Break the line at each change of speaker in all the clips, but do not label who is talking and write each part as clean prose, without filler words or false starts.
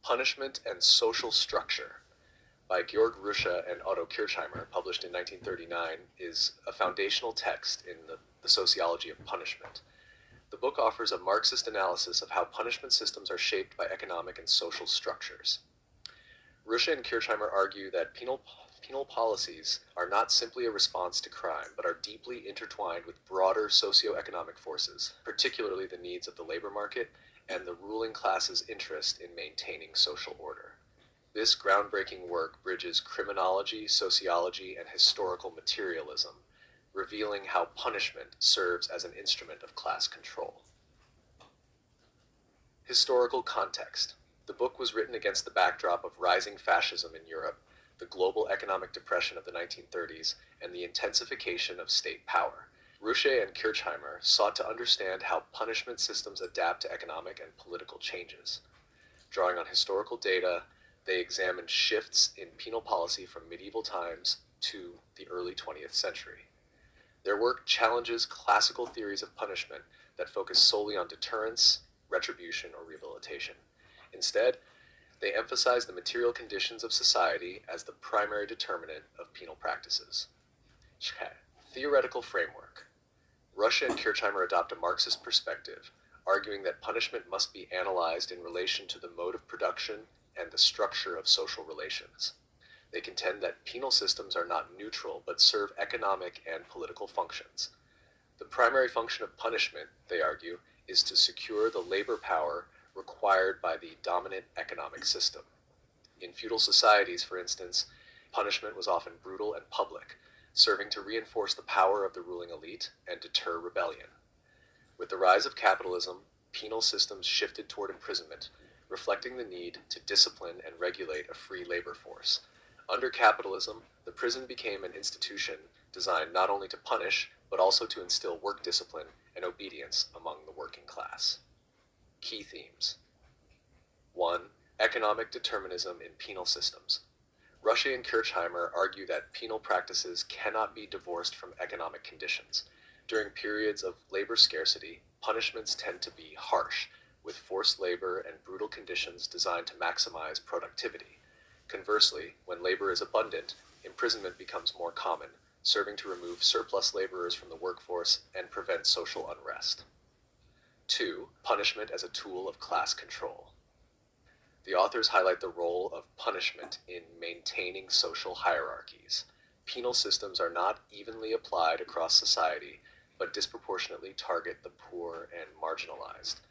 Punishment and Social Structure by Georg Rusche and Otto Kirchheimer, published in 1939, is a foundational text in the sociology of punishment. The book offers a Marxist analysis of how punishment systems are shaped by economic and social structures. Rusche and Kirchheimer argue that penal policies are not simply a response to crime, but are deeply intertwined with broader socioeconomic forces, particularly the needs of the labor market and the ruling class's interest in maintaining social order. This groundbreaking work bridges criminology, sociology, and historical materialism, revealing how punishment serves as an instrument of class control. Historical context. The book was written against the backdrop of rising fascism in Europe, the global economic depression of the 1930s, and the intensification of state power. Rusche and Kirchheimer sought to understand how punishment systems adapt to economic and political changes. Drawing on historical data, they examined shifts in penal policy from medieval times to the early 20th century. Their work challenges classical theories of punishment that focus solely on deterrence, retribution, or rehabilitation. Instead, they emphasize the material conditions of society as the primary determinant of penal practices. Theoretical framework. Rusche and Kirchheimer adopt a Marxist perspective, arguing that punishment must be analyzed in relation to the mode of production and the structure of social relations. They contend that penal systems are not neutral, but serve economic and political functions. The primary function of punishment, they argue, is to secure the labor power required by the dominant economic system. In feudal societies, for instance, punishment was often brutal and public, serving to reinforce the power of the ruling elite and deter rebellion. With the rise of capitalism, penal systems shifted toward imprisonment, reflecting the need to discipline and regulate a free labor force. Under capitalism, the prison became an institution designed not only to punish, but also to instill work discipline and obedience among the working class. Key themes. 1. Economic determinism in penal systems. Rusche and Kirchheimer argue that penal practices cannot be divorced from economic conditions. During periods of labor scarcity, punishments tend to be harsh, with forced labor and brutal conditions designed to maximize productivity. Conversely, when labor is abundant, imprisonment becomes more common, serving to remove surplus laborers from the workforce and prevent social unrest. 2. Punishment as a tool of class control. The authors highlight the role of punishment in maintaining social hierarchies. Penal systems are not evenly applied across society, but disproportionately target the poor and marginalized.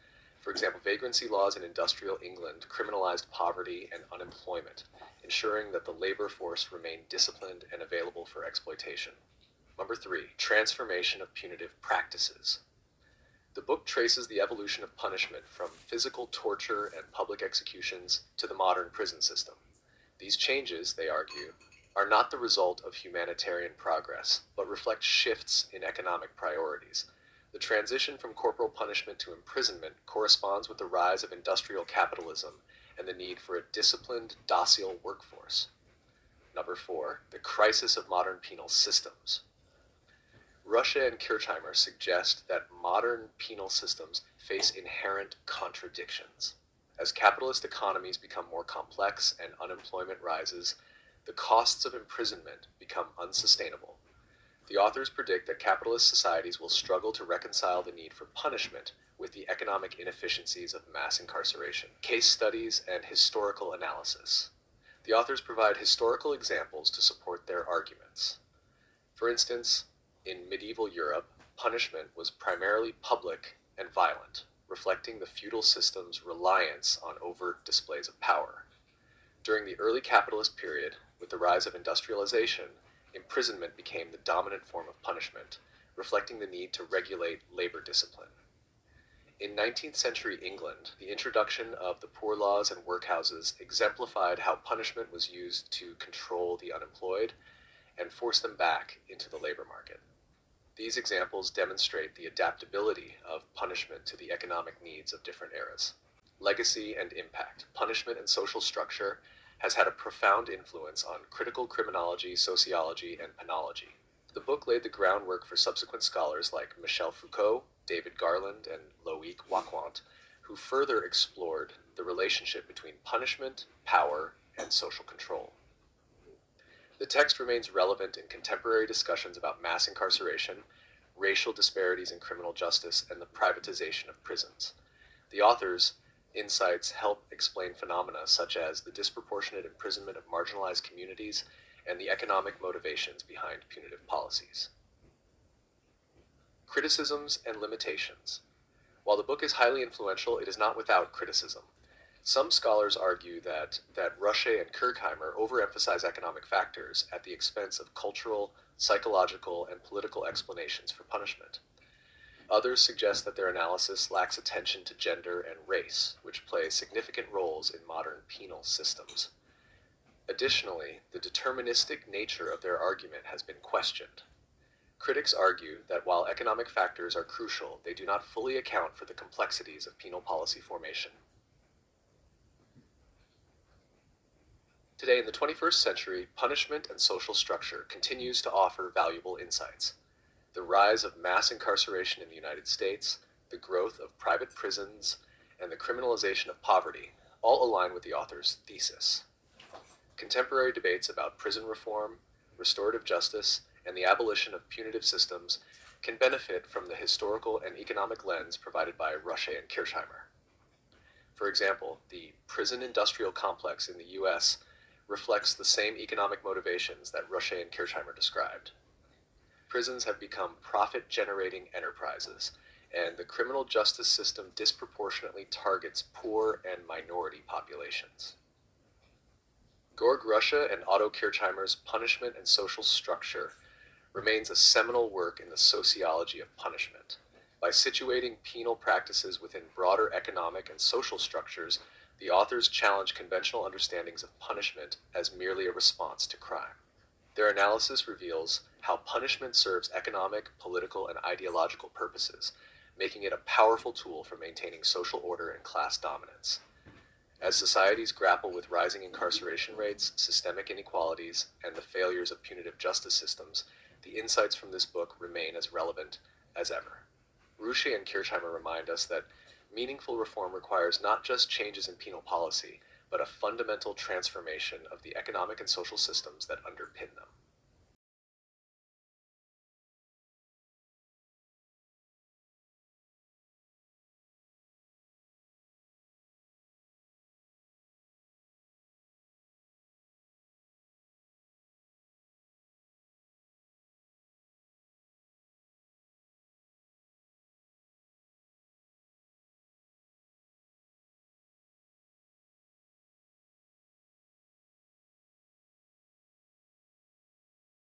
For example, vagrancy laws in industrial England criminalized poverty and unemployment, ensuring that the labor force remained disciplined and available for exploitation. Number 3, transformation of punitive practices. The book traces the evolution of punishment from physical torture and public executions to the modern prison system. These changes, they argue, are not the result of humanitarian progress, but reflect shifts in economic priorities. The transition from corporal punishment to imprisonment corresponds with the rise of industrial capitalism and the need for a disciplined, docile workforce. Number 4, the crisis of modern penal systems. Rusche and Kirchheimer suggest that modern penal systems face inherent contradictions. As capitalist economies become more complex and unemployment rises, the costs of imprisonment become unsustainable. The authors predict that capitalist societies will struggle to reconcile the need for punishment with the economic inefficiencies of mass incarceration. Case studies and historical analysis. The authors provide historical examples to support their arguments. For instance, in medieval Europe, punishment was primarily public and violent, reflecting the feudal system's reliance on overt displays of power. During the early capitalist period, with the rise of industrialization, imprisonment became the dominant form of punishment, reflecting the need to regulate labor discipline. In 19th century England, the introduction of the poor laws and workhouses exemplified how punishment was used to control the unemployed and force them back into the labor market. These examples demonstrate the adaptability of punishment to the economic needs of different eras. Legacy and impact. Punishment and social structure has had a profound influence on critical criminology, sociology, and penology. The book laid the groundwork for subsequent scholars like Michel Foucault, David Garland, and Loic Wacquant, who further explored the relationship between punishment, power, and social control. The text remains relevant in contemporary discussions about mass incarceration, racial disparities in criminal justice, and the privatization of prisons. The author's insights help explain phenomena such as the disproportionate imprisonment of marginalized communities and the economic motivations behind punitive policies. Criticisms and limitations. While the book is highly influential, it is not without criticism. Some scholars argue that Rusche and Kirchheimer overemphasize economic factors at the expense of cultural, psychological, and political explanations for punishment. Others suggest that their analysis lacks attention to gender and race, which play significant roles in modern penal systems. Additionally, the deterministic nature of their argument has been questioned. Critics argue that while economic factors are crucial, they do not fully account for the complexities of penal policy formation. Today, in the 21st century, punishment and social structure continues to offer valuable insights. The rise of mass incarceration in the United States, the growth of private prisons, and the criminalization of poverty all align with the author's thesis. Contemporary debates about prison reform, restorative justice, and the abolition of punitive systems can benefit from the historical and economic lens provided by Rusche and Kirchheimer. For example, the prison industrial complex in the U.S. reflects the same economic motivations that Rusche and Kirchheimer described. Prisons have become profit-generating enterprises, and the criminal justice system disproportionately targets poor and minority populations. Georg Rusche and Otto Kirchheimer's Punishment and Social Structure remains a seminal work in the sociology of punishment. By situating penal practices within broader economic and social structures, the authors challenge conventional understandings of punishment as merely a response to crime. Their analysis reveals how punishment serves economic, political, and ideological purposes, making it a powerful tool for maintaining social order and class dominance. As societies grapple with rising incarceration rates, systemic inequalities, and the failures of punitive justice systems, the insights from this book remain as relevant as ever. Rusche and Kirchheimer remind us that meaningful reform requires not just changes in penal policy, but a fundamental transformation of the economic and social systems that underpin them.